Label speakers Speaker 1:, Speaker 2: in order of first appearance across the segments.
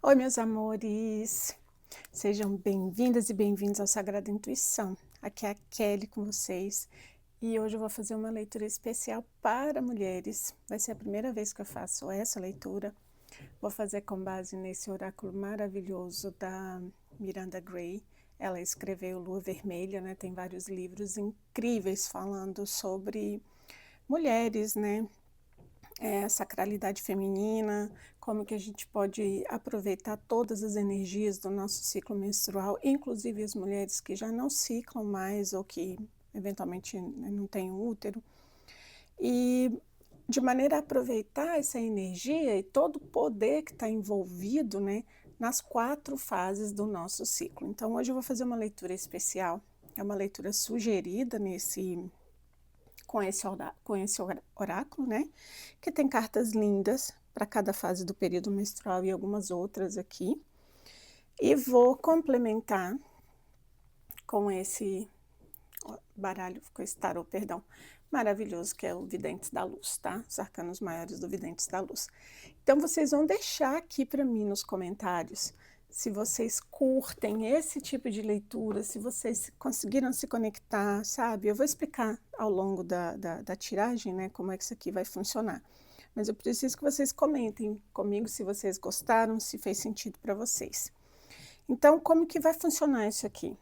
Speaker 1: Oi, meus amores, sejam bem-vindas e bem-vindos ao Sagrada Intuição. Aqui é a Kelly com vocês e hoje eu vou fazer uma leitura especial para mulheres. Vai ser a primeira vez que eu faço essa leitura. Vou fazer com base nesse oráculo maravilhoso da Miranda Gray. Ela escreveu Lua Vermelha, né? Tem vários livros incríveis falando sobre mulheres, né? Sacralidade feminina, como que a gente pode aproveitar todas as energias do nosso ciclo menstrual, inclusive as mulheres que já não ciclam mais ou que eventualmente, né, não têm útero, e de maneira a aproveitar essa energia e todo o poder que está envolvido, né, nas 4 fases do nosso ciclo. Então hoje eu vou fazer uma leitura especial, é uma leitura sugerida com esse oráculo, né? Que tem cartas lindas para cada fase do período menstrual e algumas outras aqui. E vou complementar com esse baralho, com esse tarô, perdão, maravilhoso, que é o Videntes da Luz, tá? Os arcanos maiores do Videntes da Luz. Então, vocês vão deixar aqui para mim nos comentários se vocês curtem esse tipo de leitura, se vocês conseguiram se conectar, sabe? Eu vou explicar ao longo da tiragem, né, como é que isso aqui vai funcionar. Mas eu preciso que vocês comentem comigo se vocês gostaram, se fez sentido para vocês. Então, como que vai funcionar isso aqui?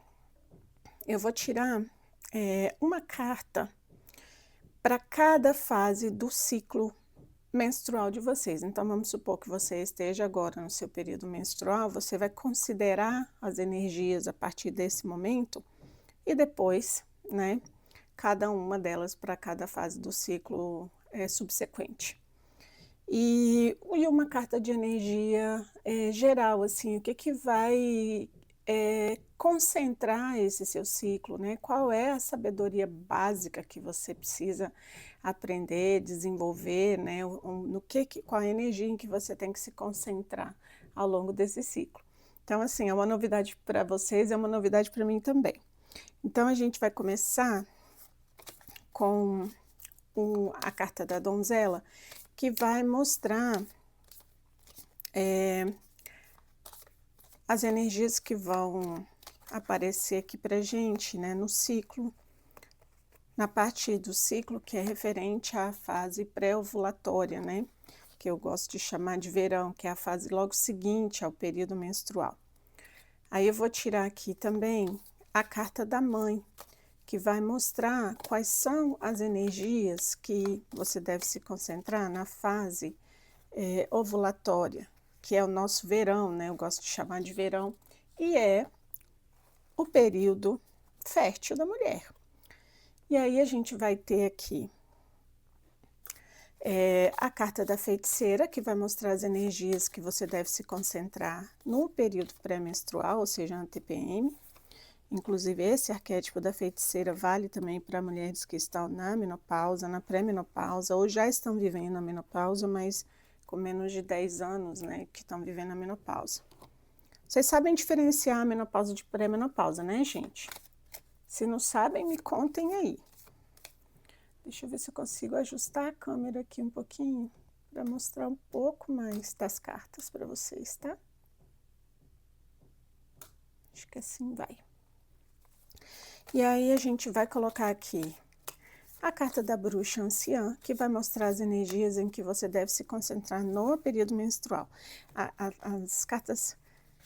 Speaker 1: Eu vou tirar uma carta para cada fase do ciclo menstrual de vocês. Então, vamos supor que você esteja agora no seu período menstrual, você vai considerar as energias a partir desse momento e depois, né, cada uma delas para cada fase do ciclo subsequente. E uma carta de energia geral, assim, o que que vai concentrar esse seu ciclo, né? Qual é a sabedoria básica que você precisa aprender, desenvolver, né? Qual a energia em que você tem que se concentrar ao longo desse ciclo. Então, assim, é uma novidade para vocês, é uma novidade para mim também. Então, a gente vai começar com a carta da donzela, que vai mostrar as energias que vão aparecer aqui pra gente, né, no ciclo, na parte do ciclo que é referente à fase pré-ovulatória, né, que eu gosto de chamar de verão, que é a fase logo seguinte ao período menstrual. Aí eu vou tirar aqui também a carta da mãe, que vai mostrar quais são as energias que você deve se concentrar na fase ovulatória, que é o nosso verão, né? Eu gosto de chamar de verão, e é o período fértil da mulher. E aí a gente vai ter aqui a carta da feiticeira, que vai mostrar as energias que você deve se concentrar no período pré-menstrual, ou seja, na TPM. Inclusive, esse arquétipo da feiticeira vale também para mulheres que estão na menopausa, na pré-menopausa, ou já estão vivendo a menopausa, mas com menos de 10 anos, né, que estão vivendo a menopausa. Vocês sabem diferenciar a menopausa de pré-menopausa, né, gente? Se não sabem, me contem aí. Deixa eu ver se eu consigo ajustar a câmera aqui um pouquinho, para mostrar um pouco mais das cartas para vocês, tá? Acho que assim vai. E aí a gente vai colocar aqui a carta da bruxa anciã, que vai mostrar as energias em que você deve se concentrar no período menstrual. As cartas,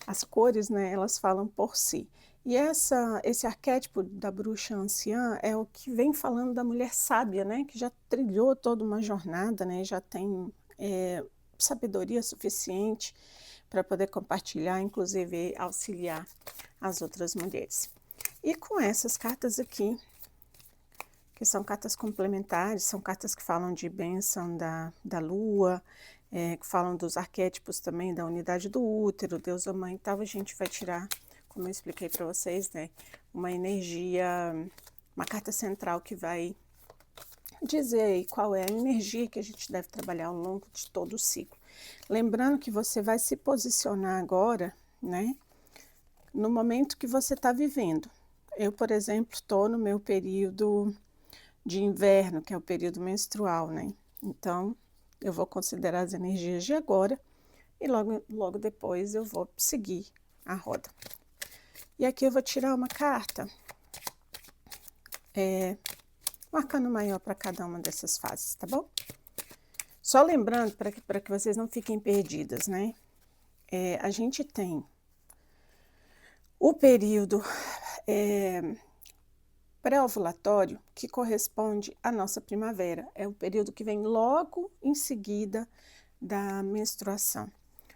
Speaker 1: as cores, né, elas falam por si. E esse arquétipo da bruxa anciã é o que vem falando da mulher sábia, né, que já trilhou toda uma jornada, né, já tem sabedoria suficiente para poder compartilhar, inclusive auxiliar as outras mulheres. E com essas cartas aqui, que são cartas complementares, são cartas que falam de bênção da lua, que falam dos arquétipos também da unidade do útero, deusa mãe e tal, a gente vai tirar, como eu expliquei para vocês, né, uma energia, uma carta central que vai dizer aí qual é a energia que a gente deve trabalhar ao longo de todo o ciclo. Lembrando que você vai se posicionar agora, né, no momento que você está vivendo. Eu, por exemplo, estou no meu período de inverno, que é o período menstrual, né? Então, eu vou considerar as energias de agora e logo depois eu vou seguir a roda. E aqui eu vou tirar uma carta, um arcano maior para cada uma dessas fases, tá bom? Só lembrando, para que vocês não fiquem perdidas, né? A gente tem o período pré-ovulatório, que corresponde à nossa primavera. É o período que vem logo em seguida da menstruação.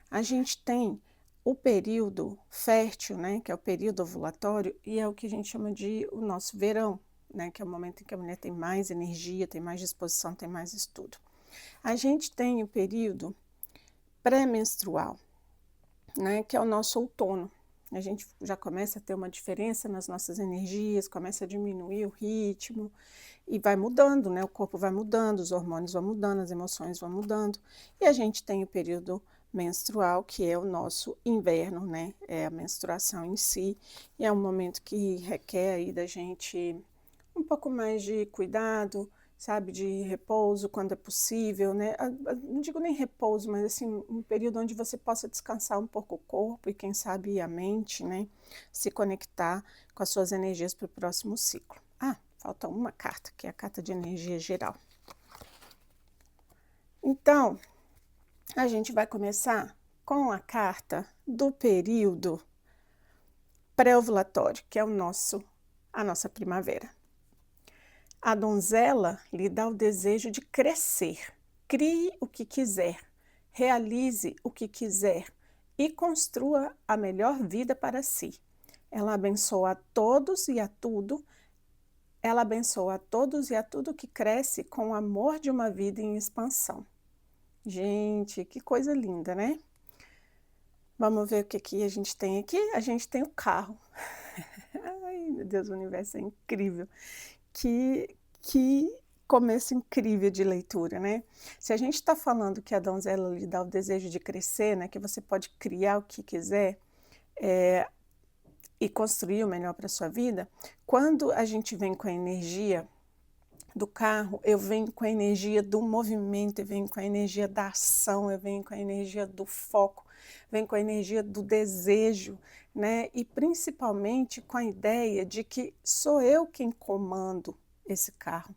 Speaker 1: A gente tem o período fértil, né, que é o período ovulatório, e é o que a gente chama de o nosso verão, né, que é o momento em que a mulher tem mais energia, tem mais disposição, tem mais estudo. A gente tem o período pré-menstrual, né, que é o nosso outono. A gente já começa a ter uma diferença nas nossas energias, começa a diminuir o ritmo e vai mudando, né? O corpo vai mudando, os hormônios vão mudando, as emoções vão mudando. E a gente tem o período menstrual, que é o nosso inverno, né? É a menstruação em si, e é um momento que requer aí da gente um pouco mais de cuidado, sabe, de repouso quando é possível, né? Não digo nem repouso, mas assim, um período onde você possa descansar um pouco o corpo e quem sabe a mente, né? Se conectar com as suas energias para o próximo ciclo. Ah, falta uma carta, que é a carta de energia geral. Então, a gente vai começar com a carta do período pré-ovulatório, que é a nossa primavera. A donzela lhe dá o desejo de crescer, crie o que quiser, realize o que quiser e construa a melhor vida para si. Ela abençoa a todos e a tudo, ela abençoa a todos e a tudo que cresce com o amor de uma vida em expansão. Gente, que coisa linda, né? Vamos ver o que a gente tem aqui? A gente tem o carro. Ai, meu Deus, o universo é incrível. Que começo incrível de leitura, né? Se a gente está falando que a donzela lhe dá o desejo de crescer, né? Que você pode criar o que quiser e construir o melhor para a sua vida, quando a gente vem com a energia do carro, eu venho com a energia do movimento, eu venho com a energia da ação, eu venho com a energia do foco, venho com a energia do desejo, né? E principalmente com a ideia de que sou eu quem comando esse carro,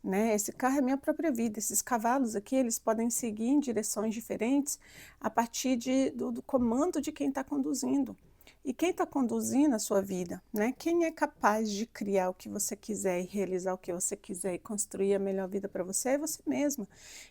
Speaker 1: né? Esse carro é minha própria vida. Esses cavalos aqui, eles podem seguir em direções diferentes a partir do comando de quem está conduzindo. E quem está conduzindo a sua vida, né? Quem é capaz de criar o que você quiser e realizar o que você quiser e construir a melhor vida para você é você mesma.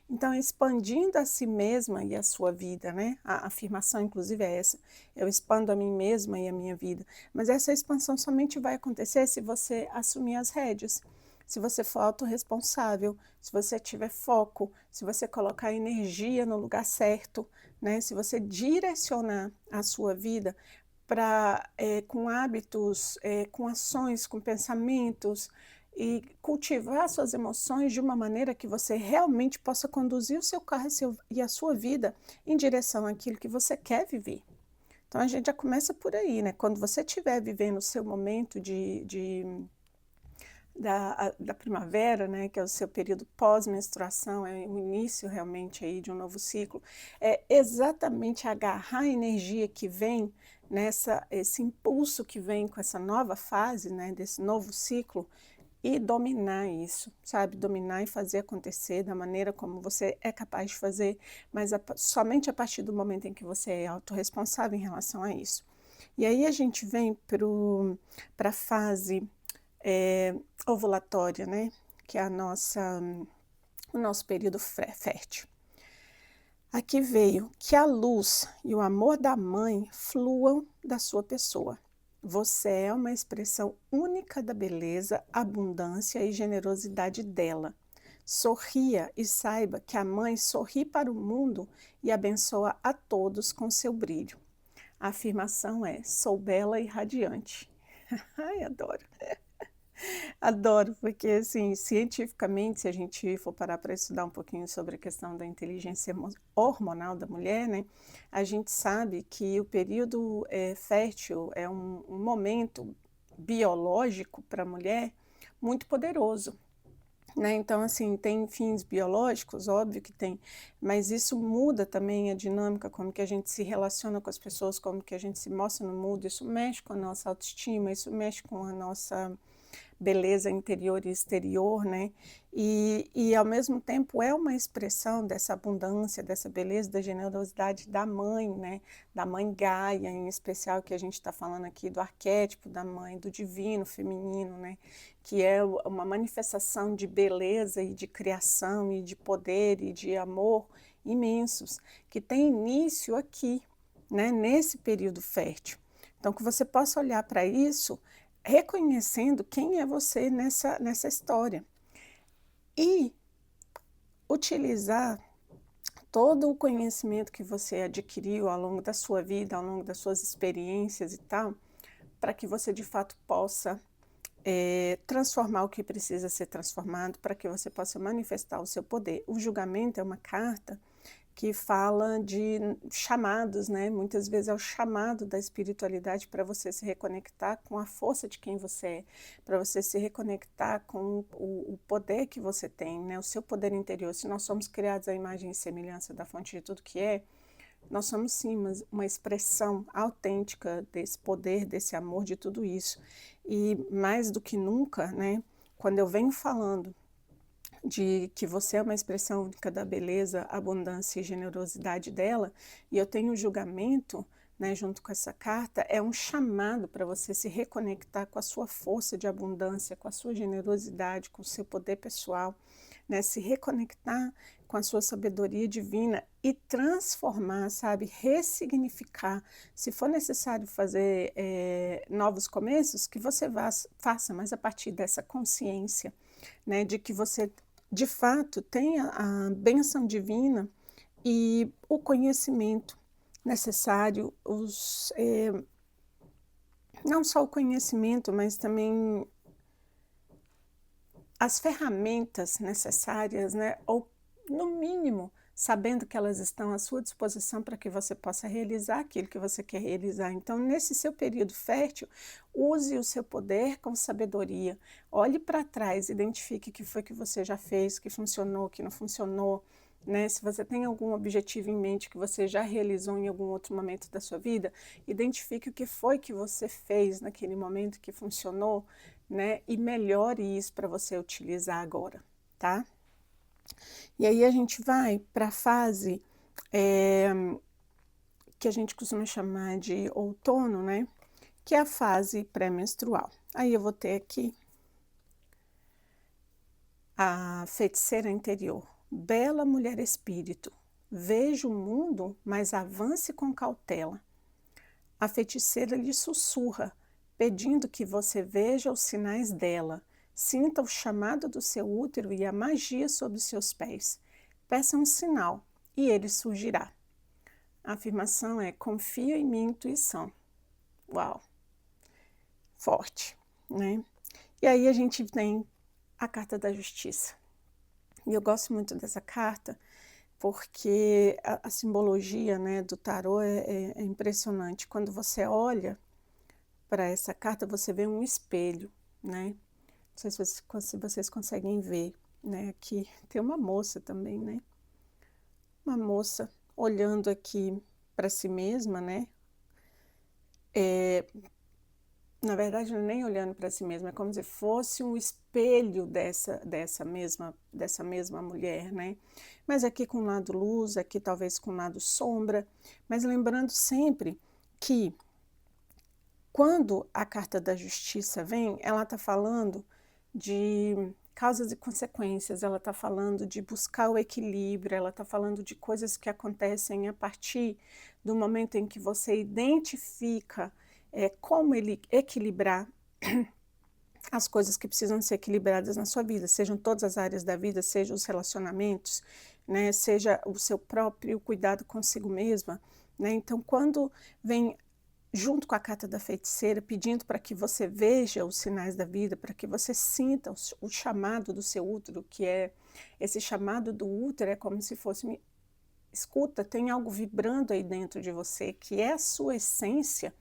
Speaker 1: Então, expandindo a si mesma e a sua vida, né? A afirmação, inclusive, é essa. Eu expando a mim mesma e a minha vida. Mas essa expansão somente vai acontecer se você assumir as rédeas. Se você for autorresponsável, se você tiver foco, se você colocar energia no lugar certo, né? Se você direcionar a sua vida com hábitos, com ações, com pensamentos, e cultivar suas emoções de uma maneira que você realmente possa conduzir o seu carro e a sua vida em direção àquilo que você quer viver. Então a gente já começa por aí, né? Quando você estiver vivendo o seu momento da primavera, né, que é o seu período pós-menstruação, é o início realmente aí de um novo ciclo, é exatamente agarrar a energia que vem esse impulso que vem com essa nova fase, né, desse novo ciclo, e dominar isso, sabe? Dominar e fazer acontecer da maneira como você é capaz de fazer, mas somente a partir do momento em que você é autorresponsável em relação a isso. E aí a gente vem para a fase ovulatória, né? Que é o nosso período fértil. Aqui veio que a luz e o amor da mãe fluam da sua pessoa. Você é uma expressão única da beleza, abundância e generosidade dela. Sorria e saiba que a mãe sorri para o mundo e abençoa a todos com seu brilho. A afirmação é: sou bela e radiante. Ai, adoro. Adoro, porque assim, cientificamente, se a gente for parar para estudar um pouquinho sobre a questão da inteligência hormonal da mulher, né, a gente sabe que o período fértil é um momento biológico para a mulher muito poderoso. né, então, assim, tem fins biológicos, óbvio que tem, mas isso muda também a dinâmica, como que a gente se relaciona com as pessoas, como que a gente se mostra no mundo, isso mexe com a nossa autoestima, isso mexe com a nossa beleza interior e exterior, né, e ao mesmo tempo é uma expressão dessa abundância, dessa beleza, da generosidade da mãe, né, da mãe Gaia, em especial, que a gente está falando aqui do arquétipo da mãe, do divino feminino, né, que é uma manifestação de beleza e de criação e de poder e de amor imensos, que tem início aqui, né, nesse período fértil. Então, que você possa olhar para isso reconhecendo quem é você nessa história e utilizar todo o conhecimento que você adquiriu ao longo da sua vida, ao longo das suas experiências e tal, para que você de fato possa transformar o que precisa ser transformado, para que você possa manifestar o seu poder. O julgamento é uma carta que fala de chamados, né, muitas vezes é o chamado da espiritualidade para você se reconectar com a força de quem você é, para você se reconectar com o poder que você tem, né, o seu poder interior. Se nós somos criados à imagem e semelhança da fonte de tudo que é, nós somos sim uma expressão autêntica desse poder, desse amor, de tudo isso. E mais do que nunca, né, quando eu venho falando de que você é uma expressão única da beleza, abundância e generosidade dela, e eu tenho julgamento, né, junto com essa carta, é um chamado para você se reconectar com a sua força de abundância, com a sua generosidade, com o seu poder pessoal, né, se reconectar com a sua sabedoria divina e transformar, sabe, ressignificar. Se for necessário fazer novos começos, que você faça, mas a partir dessa consciência, né, de que você de fato tem a bênção divina e o conhecimento necessário, não só o conhecimento, mas também as ferramentas necessárias, né, ou no mínimo, sabendo que elas estão à sua disposição para que você possa realizar aquilo que você quer realizar. Então, nesse seu período fértil, use o seu poder com sabedoria. Olhe para trás, identifique o que foi que você já fez, que funcionou, que não funcionou, né? Se você tem algum objetivo em mente que você já realizou em algum outro momento da sua vida, identifique o que foi que você fez naquele momento que funcionou, né? E melhore isso para você utilizar agora, tá? E aí a gente vai para a fase que a gente costuma chamar de outono, né? Que é a fase pré-menstrual. Aí eu vou ter aqui a feiticeira interior. Bela mulher espírito, veja o mundo, mas avance com cautela. A feiticeira lhe sussurra, pedindo que você veja os sinais dela, sinta o chamado do seu útero e a magia sob os seus pés. Peça um sinal e ele surgirá. A afirmação é: confia em minha intuição. Uau! Forte, né? E aí a gente tem a carta da justiça. E eu gosto muito dessa carta porque a simbologia, né, do tarô é impressionante. Quando você olha para essa carta, você vê um espelho, né? Não sei se vocês conseguem ver, né? Aqui tem uma moça também, né? Uma moça olhando aqui para si mesma, né? Na verdade, não é nem olhando para si mesma, é como se fosse um espelho dessa mesma mulher, né? Mas aqui com o lado luz, aqui talvez com o lado sombra, mas lembrando sempre que quando a carta da justiça vem, ela está falando de causas e consequências, ela está falando de buscar o equilíbrio, ela está falando de coisas que acontecem a partir do momento em que você identifica como ele equilibrar as coisas que precisam ser equilibradas na sua vida, sejam todas as áreas da vida, sejam os relacionamentos, né, seja o seu próprio cuidado consigo mesma, né? Então, quando vem junto com a carta da feiticeira, pedindo para que você veja os sinais da vida, para que você sinta o chamado do seu útero, que é esse chamado do útero, é como se fosse, escuta, tem algo vibrando aí dentro de você, que é a sua essência,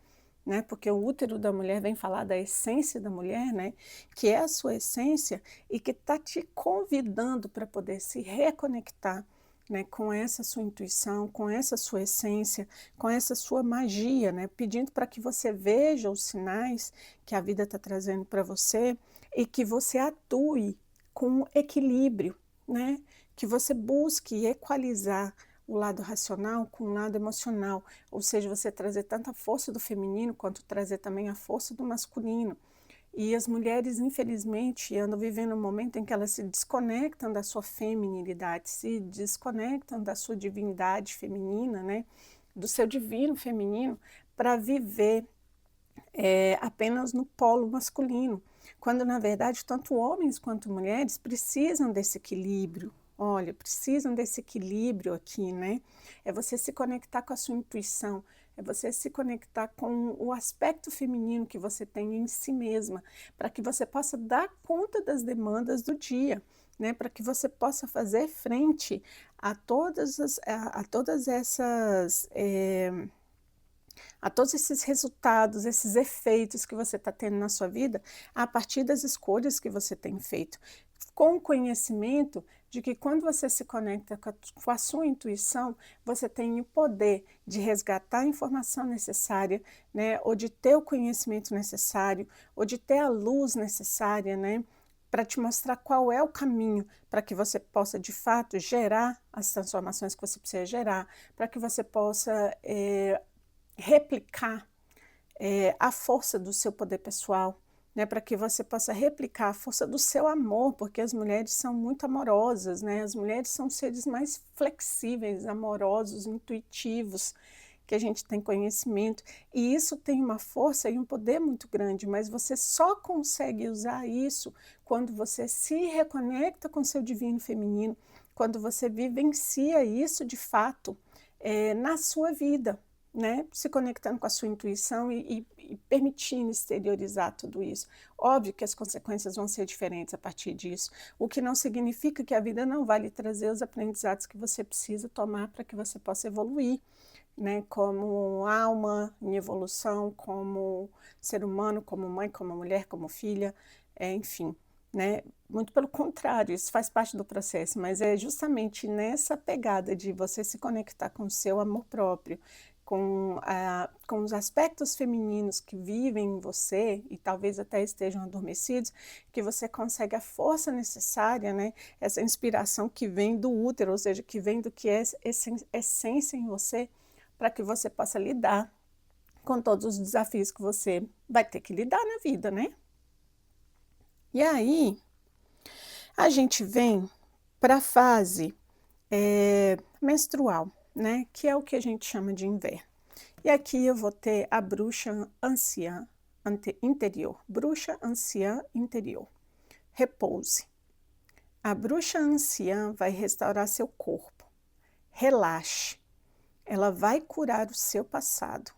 Speaker 1: né, porque o útero da mulher vem falar da essência da mulher, né, que é a sua essência e que está te convidando para poder se reconectar, né, com essa sua intuição, com essa sua essência, com essa sua magia, né, pedindo para que você veja os sinais que a vida está trazendo para você e que você atue com equilíbrio, né, que você busque equalizar o lado racional com o lado emocional, ou seja, você trazer tanta força do feminino quanto trazer também a força do masculino. E as mulheres, infelizmente, andam vivendo um momento em que elas se desconectam da sua feminilidade, se desconectam da sua divindade feminina, né, do seu divino feminino, para viver apenas no polo masculino, quando na verdade tanto homens quanto mulheres precisam desse equilíbrio. Olha, precisam desse equilíbrio aqui, né? É você se conectar com a sua intuição, é você se conectar com o aspecto feminino que você tem em si mesma, para que você possa dar conta das demandas do dia, né? Para que você possa fazer frente a todas essas a todos esses resultados, esses efeitos que você está tendo na sua vida, a partir das escolhas que você tem feito. Com o conhecimento de que quando você se conecta com a sua intuição, você tem o poder de resgatar a informação necessária, né, ou de ter o conhecimento necessário, ou de ter a luz necessária, né, para te mostrar qual é o caminho para que você possa, de fato, gerar as transformações que você precisa gerar, para que você possa replicar a força do seu poder pessoal, né, para que você possa replicar a força do seu amor, porque as mulheres são muito amorosas, né, as mulheres são seres mais flexíveis, amorosos, intuitivos, que a gente tem conhecimento, e isso tem uma força e um poder muito grande, mas você só consegue usar isso quando você se reconecta com seu divino feminino, quando você vivencia isso de fato na sua vida, né, se conectando com a sua intuição e permitindo exteriorizar tudo isso. Óbvio que as consequências vão ser diferentes a partir disso, o que não significa que a vida não vai lhe trazer os aprendizados que você precisa tomar para que você possa evoluir, né, como alma em evolução, como ser humano, como mãe, como mulher, como filha, enfim, né? Muito pelo contrário, isso faz parte do processo, mas é justamente nessa pegada de você se conectar com o seu amor próprio, com os aspectos femininos que vivem em você e talvez até estejam adormecidos, que você consegue a força necessária, né? Essa inspiração que vem do útero, ou seja, que vem do que é essência em você, para que você possa lidar com todos os desafios que você vai ter que lidar na vida, né? E aí, a gente vem para a fase menstrual, né? Que é o que a gente chama de inverno. E aqui eu vou ter a bruxa anciã interior. Bruxa anciã interior. Repouse. A bruxa anciã vai restaurar seu corpo. Relaxe. Ela vai curar o seu passado.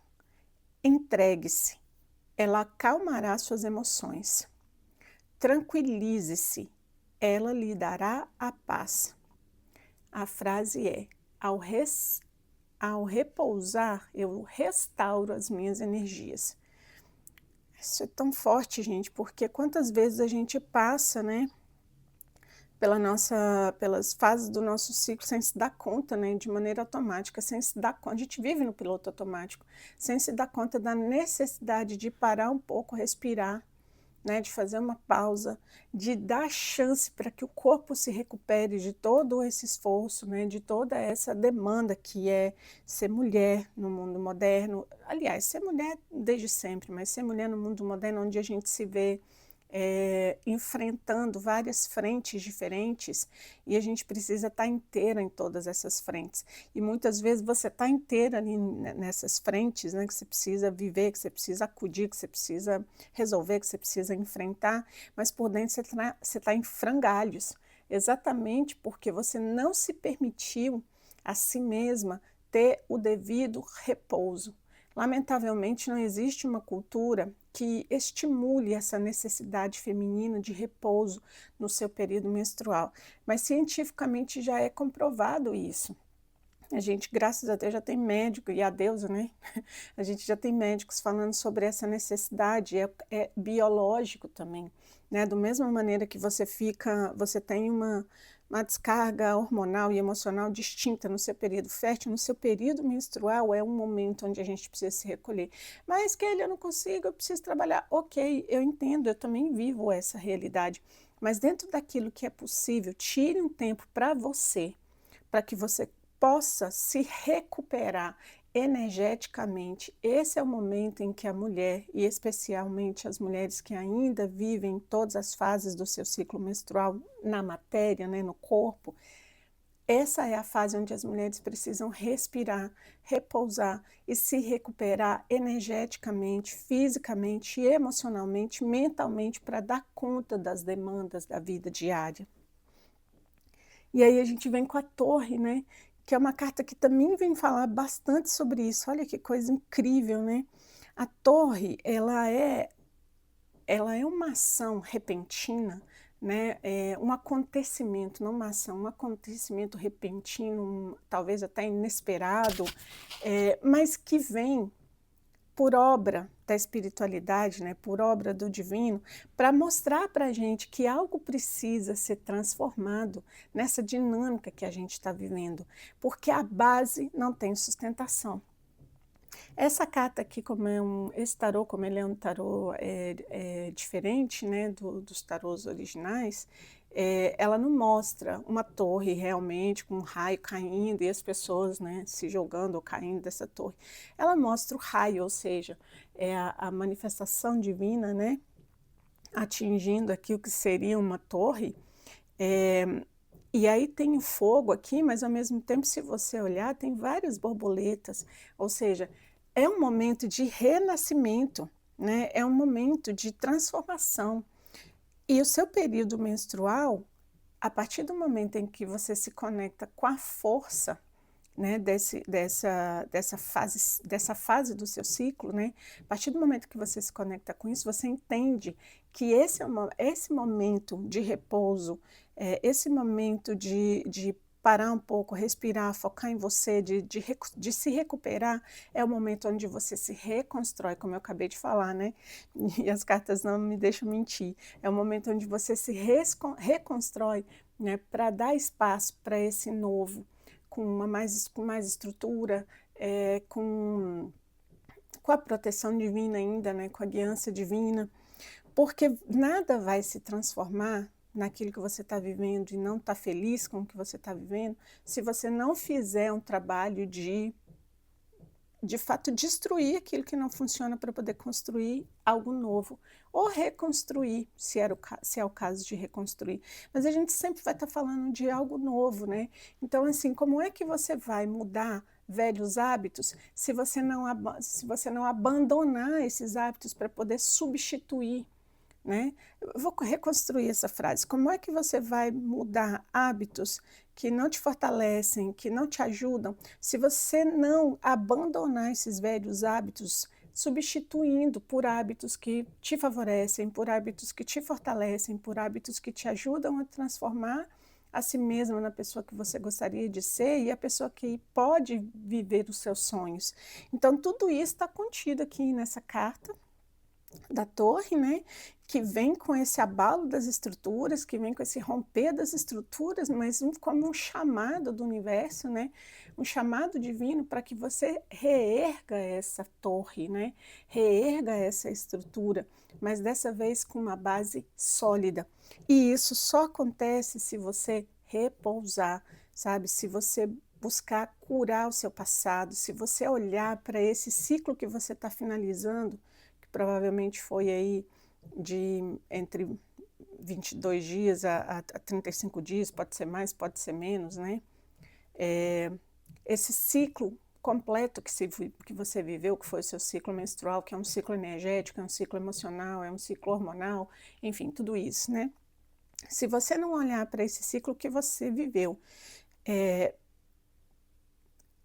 Speaker 1: Entregue-se. Ela acalmará suas emoções. Tranquilize-se. Ela lhe dará a paz. A frase é: ao repousar, eu restauro as minhas energias. Isso é tão forte, gente, porque quantas vezes a gente passa, né, pelas fases do nosso ciclo sem se dar conta, né, de maneira automática, sem se dar conta, a gente vive no piloto automático, sem se dar conta da necessidade de parar um pouco, respirar, né, de fazer uma pausa, de dar chance para que o corpo se recupere de todo esse esforço, né, de toda essa demanda que é ser mulher no mundo moderno. Aliás, ser mulher desde sempre, mas ser mulher no mundo moderno, onde a gente se vê enfrentando várias frentes diferentes e a gente precisa estar inteira em todas essas frentes. E muitas vezes você está inteira ali nessas frentes, né, que você precisa viver, que você precisa acudir, que você precisa resolver, que você precisa enfrentar, mas por dentro você tá em frangalhos, exatamente porque você não se permitiu a si mesma ter o devido repouso. Lamentavelmente, não existe uma cultura que estimule essa necessidade feminina de repouso no seu período menstrual, mas cientificamente já é comprovado isso. A gente, graças a Deus, já tem médico e a deusa, né, a gente já tem médicos falando sobre essa necessidade, é biológico também, né, do mesma maneira que você tem uma descarga hormonal e emocional distinta no seu período fértil, no seu período menstrual é um momento onde a gente precisa se recolher. "Mas Kelly, eu não consigo, eu preciso trabalhar". Ok, eu entendo, eu também vivo essa realidade, mas dentro daquilo que é possível, tire um tempo para que você possa se recuperar energeticamente. Esse é o momento em que a mulher, e especialmente as mulheres que ainda vivem todas as fases do seu ciclo menstrual na matéria, né, no corpo, essa é a fase onde as mulheres precisam respirar, repousar e se recuperar energeticamente, fisicamente, emocionalmente, mentalmente, para dar conta das demandas da vida diária. E aí a gente vem com a torre, né, que é uma carta que também vem falar bastante sobre isso. Olha que coisa incrível, né. A torre, ela é uma ação repentina, né, um acontecimento, não uma ação, um acontecimento repentino, talvez até inesperado, mas que vem por obra da espiritualidade, né, por obra do divino, para mostrar para a gente que algo precisa ser transformado nessa dinâmica que a gente está vivendo, porque a base não tem sustentação. Essa carta aqui, esse tarô, como ele é um tarô diferente, né, dos tarôs originais, ela não mostra uma torre realmente com um raio caindo e as pessoas, né, se jogando ou caindo dessa torre. Ela mostra o raio, ou seja, é a manifestação divina, né, atingindo aqui o que seria uma torre. eh, e aí tem o fogo aqui, mas ao mesmo tempo, se você olhar, tem várias borboletas, ou seja, é um momento de renascimento, né, é um momento de transformação. E o seu período menstrual, a partir do momento em que você se conecta com a força, né, dessa fase do seu ciclo, né, a partir do momento que você se conecta com isso, você entende que esse momento de repouso, esse momento de parar um pouco, respirar, focar em você, de se recuperar, é o momento onde você se reconstrói, como eu acabei de falar, né, e as cartas não me deixam mentir. É o momento onde você se reconstrói, né, para dar espaço para esse novo, com mais estrutura, com a proteção divina ainda, né, com a guiança divina, porque nada vai se transformar naquilo que você está vivendo e não está feliz com o que você está vivendo, se você não fizer um trabalho de fato, destruir aquilo que não funciona para poder construir algo novo, ou reconstruir, se é o caso de reconstruir. Mas a gente sempre vai estar falando de algo novo, né. Então, assim, como é que você vai mudar velhos hábitos se você não abandonar esses hábitos para poder substituir, né. Eu vou reconstruir essa frase. Como é que você vai mudar hábitos que não te fortalecem, que não te ajudam, se você não abandonar esses velhos hábitos, substituindo por hábitos que te favorecem, por hábitos que te fortalecem, por hábitos que te ajudam a transformar a si mesma na pessoa que você gostaria de ser e a pessoa que pode viver os seus sonhos. Então, tudo isso está contido aqui nessa carta da torre, né, que vem com esse abalo das estruturas, que vem com esse romper das estruturas, mas como um chamado do universo, né, um chamado divino para que você reerga essa torre, né, reerga essa estrutura, mas dessa vez com uma base sólida. E isso só acontece se você repousar, sabe, se você buscar curar o seu passado, se você olhar para esse ciclo que você está finalizando, que provavelmente foi aí de entre 22 dias a 35 dias, pode ser mais, pode ser menos, né. Eh, Esse ciclo completo que você viveu, que foi o seu ciclo menstrual, que é um ciclo energético, é um ciclo emocional, é um ciclo hormonal, enfim, tudo isso, né. Se você não olhar para esse ciclo que você viveu, eh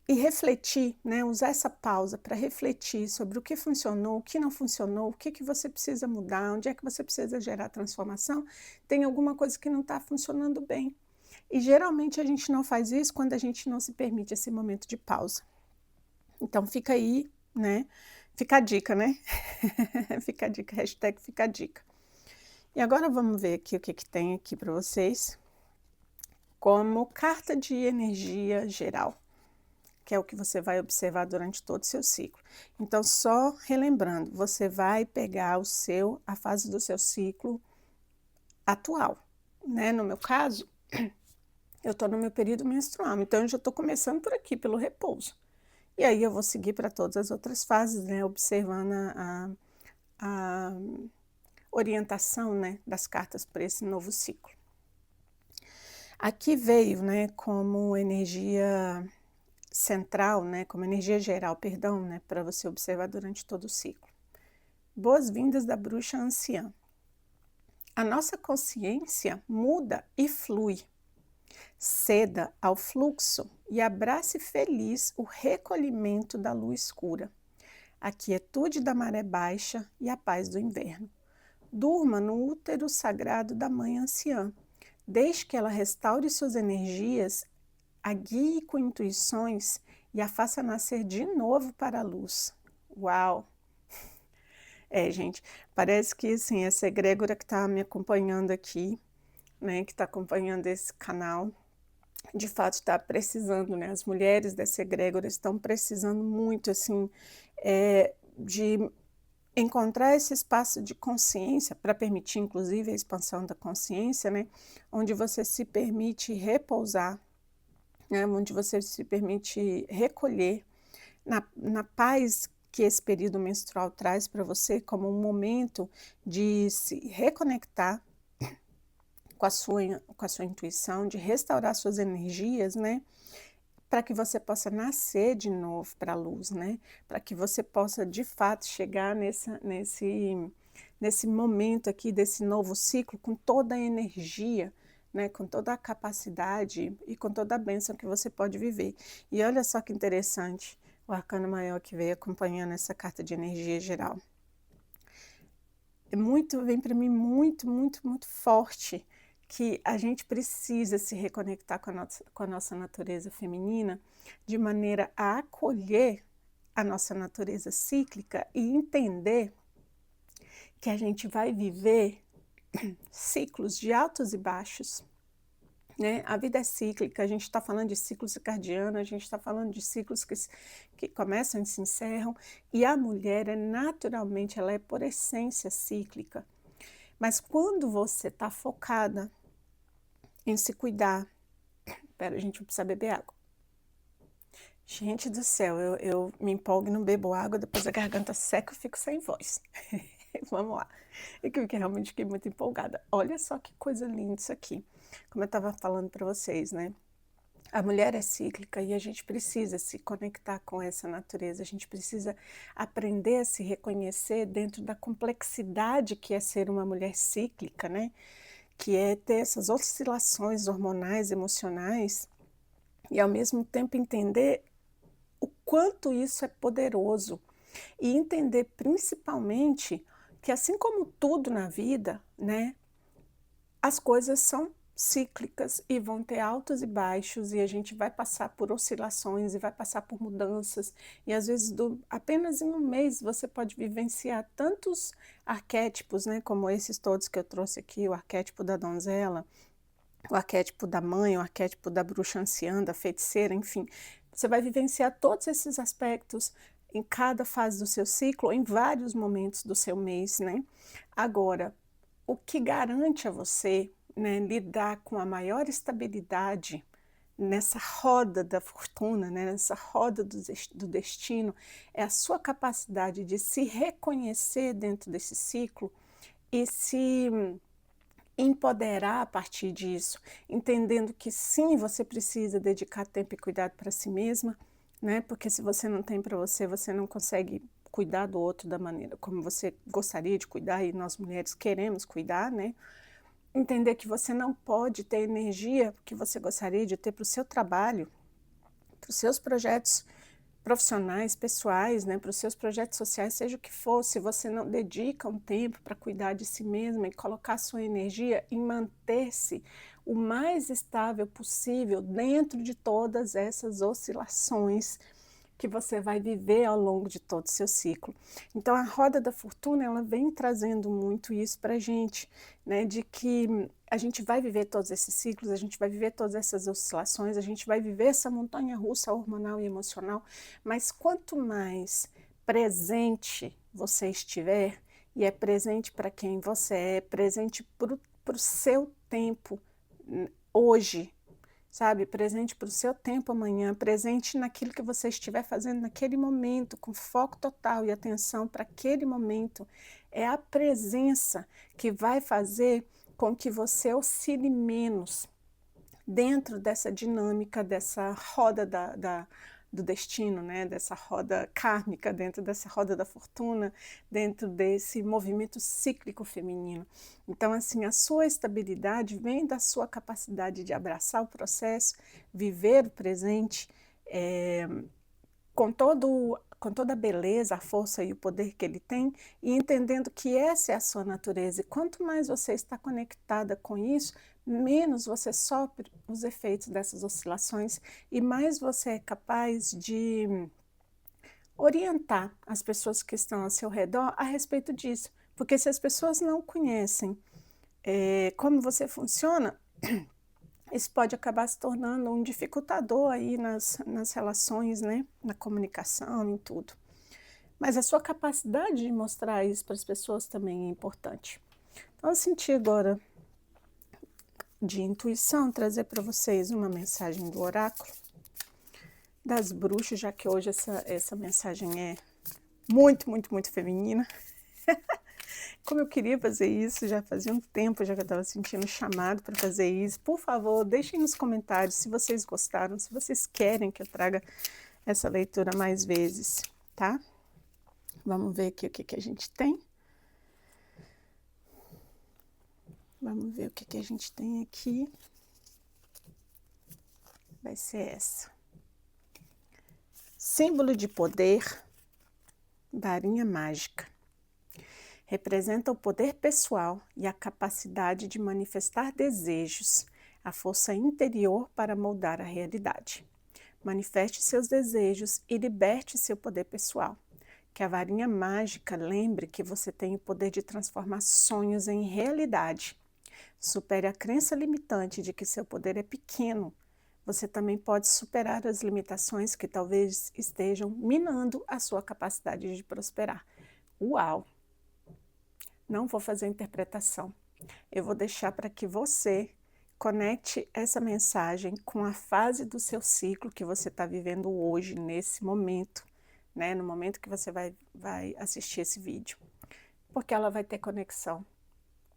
Speaker 1: e refletir, né, usar essa pausa para refletir sobre o que funcionou, o que não funcionou, o que que você precisa mudar, onde é que você precisa gerar transformação, tem alguma coisa que não está funcionando bem. E geralmente a gente não faz isso quando a gente não se permite esse momento de pausa. Então fica aí, né, fica a dica, né. Fica a dica, hashtag fica a dica. E agora vamos ver aqui o que que tem aqui para vocês, como carta de energia geral, que é o que você vai observar durante todo o seu ciclo. Então só relembrando, você vai pegar a fase do seu ciclo atual, né, no meu caso, eu estou no meu período menstrual, então eu já estou começando por aqui, pelo repouso. E aí eu vou seguir para todas as outras fases, né, observando a orientação, né, das cartas para esse novo ciclo. Aqui veio, né, como energia central, né, como energia geral, perdão, né, para você observar durante todo o ciclo. Boas-vindas da bruxa anciã. A nossa consciência muda e flui. Ceda ao fluxo e abrace feliz o recolhimento da lua escura, a quietude da maré baixa e a paz do inverno. Durma no útero sagrado da mãe anciã. Deixe que ela restaure suas energias, a guie com intuições e a faça nascer de novo para a luz. Uau! Gente, parece que assim, essa egrégora que está me acompanhando aqui, né, que está acompanhando esse canal, de fato está precisando, né, as mulheres dessa egrégora estão precisando muito, assim, de encontrar esse espaço de consciência para permitir, inclusive, a expansão da consciência, né, onde você se permite repousar, né, onde você se permite recolher na paz que esse período menstrual traz para você, como um momento de se reconectar com a sua intuição, de restaurar suas energias, né, para que você possa nascer de novo para a luz, né, para que você possa de fato chegar nesse momento aqui desse novo ciclo com toda a energia, né, com toda a capacidade e com toda a bênção que você pode viver. E olha só que interessante, o arcano maior que veio acompanhando essa carta de energia geral. Vem para mim muito, muito, muito forte que a gente precisa se reconectar com a nossa natureza feminina de maneira a acolher a nossa natureza cíclica e entender que a gente vai viver ciclos de altos e baixos, né? A vida é cíclica, a gente está falando de ciclo circadiano, a gente está falando de ciclos que começam e se encerram, e a mulher naturalmente, ela é por essência cíclica. Mas quando você está focada em se cuidar, espera, a gente precisa beber água. Gente do céu, eu me empolgo e não bebo água, depois a garganta seca, eu fico sem voz. Vamos lá. É que eu realmente fiquei muito empolgada. Olha só que coisa linda isso aqui. Como eu estava falando para vocês, né? A mulher é cíclica e a gente precisa se conectar com essa natureza, a gente precisa aprender a se reconhecer dentro da complexidade que é ser uma mulher cíclica, né? Que é ter essas oscilações hormonais, emocionais, e ao mesmo tempo entender o quanto isso é poderoso. E entender principalmente que assim como tudo na vida, né, as coisas são cíclicas e vão ter altos e baixos e a gente vai passar por oscilações e vai passar por mudanças e às vezes apenas em um mês você pode vivenciar tantos arquétipos, né, como esses todos que eu trouxe aqui, o arquétipo da donzela, o arquétipo da mãe, o arquétipo da bruxa anciã, da feiticeira, enfim, você vai vivenciar todos esses aspectos em cada fase do seu ciclo, em vários momentos do seu mês, né? Agora, o que garante a você, né, lidar com a maior estabilidade nessa roda da fortuna, né, nessa roda do destino, é a sua capacidade de se reconhecer dentro desse ciclo e se empoderar a partir disso, entendendo que sim, você precisa dedicar tempo e cuidado para si mesma, né? Porque se você não tem para você, você não consegue cuidar do outro da maneira como você gostaria de cuidar, e nós mulheres queremos cuidar, né? Entender que você não pode ter energia que você gostaria de ter para o seu trabalho, para os seus projetos profissionais, pessoais, né, para os seus projetos sociais, seja o que for, se você não dedica um tempo para cuidar de si mesma e colocar sua energia em manter-se o mais estável possível dentro de todas essas oscilações que você vai viver ao longo de todo o seu ciclo. Então a roda da fortuna, ela vem trazendo muito isso para a gente, né, de que a gente vai viver todos esses ciclos, a gente vai viver todas essas oscilações, a gente vai viver essa montanha-russa hormonal e emocional, mas quanto mais presente você estiver, e é presente para quem você é, presente para o seu tempo hoje, sabe, presente para o seu tempo amanhã, presente naquilo que você estiver fazendo naquele momento, com foco total e atenção para aquele momento, é a presença que vai fazer com que você oscile menos dentro dessa dinâmica, dessa roda do destino, né? Dessa roda kármica, dentro dessa roda da fortuna, dentro desse movimento cíclico feminino. Então, assim, a sua estabilidade vem da sua capacidade de abraçar o processo, viver o presente, com toda a beleza, a força e o poder que ele tem, e entendendo que essa é a sua natureza. E quanto mais você está conectada com isso, menos você sofre os efeitos dessas oscilações e mais você é capaz de orientar as pessoas que estão ao seu redor a respeito disso. Porque se as pessoas não conhecem como você funciona, isso pode acabar se tornando um dificultador aí nas relações, né? Na comunicação, em tudo. Mas a sua capacidade de mostrar isso para as pessoas também é importante. Então, eu senti agora de intuição trazer para vocês uma mensagem do oráculo das bruxas, já que hoje essa mensagem é muito, muito, muito feminina. Como eu queria fazer isso, já fazia um tempo já que eu estava sentindo chamado para fazer isso. Por favor, deixem nos comentários se vocês gostaram, se vocês querem que eu traga essa leitura mais vezes, tá? Vamos ver aqui o que a gente tem. Vamos ver o que a gente tem aqui. Vai ser essa. Símbolo de poder, varinha mágica. Representa o poder pessoal e a capacidade de manifestar desejos, a força interior para moldar a realidade. Manifeste seus desejos e liberte seu poder pessoal. Que a varinha mágica lembre que você tem o poder de transformar sonhos em realidade. Supere a crença limitante de que seu poder é pequeno. Você também pode superar as limitações que talvez estejam minando a sua capacidade de prosperar. Uau! Não vou fazer interpretação. Eu vou deixar para que você conecte essa mensagem com a fase do seu ciclo que você está vivendo hoje, nesse momento, né? No momento que você vai assistir esse vídeo. Porque ela vai ter conexão,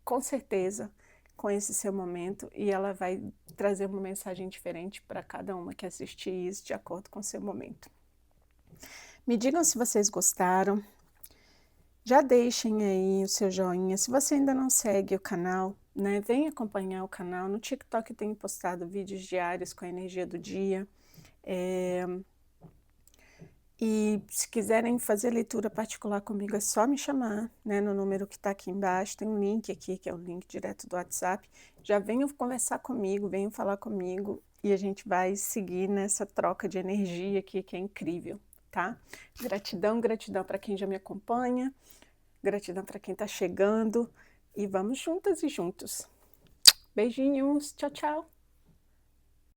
Speaker 1: com certeza, com esse seu momento, e ela vai trazer uma mensagem diferente para cada uma que assistir isso de acordo com o seu momento. Me digam se vocês gostaram. Já deixem aí o seu joinha. Se você ainda não segue o canal, né, vem acompanhar o canal. No TikTok eu tenho postado vídeos diários com a energia do dia. E se quiserem fazer leitura particular comigo, é só me chamar, né, no número que está aqui embaixo. Tem um link aqui, que é o link direto do WhatsApp. Já venham conversar comigo, venham falar comigo e a gente vai seguir nessa troca de energia aqui, que é incrível, tá? Gratidão, gratidão para quem já me acompanha, gratidão para quem está chegando e vamos juntas e juntos. Beijinhos, tchau, tchau!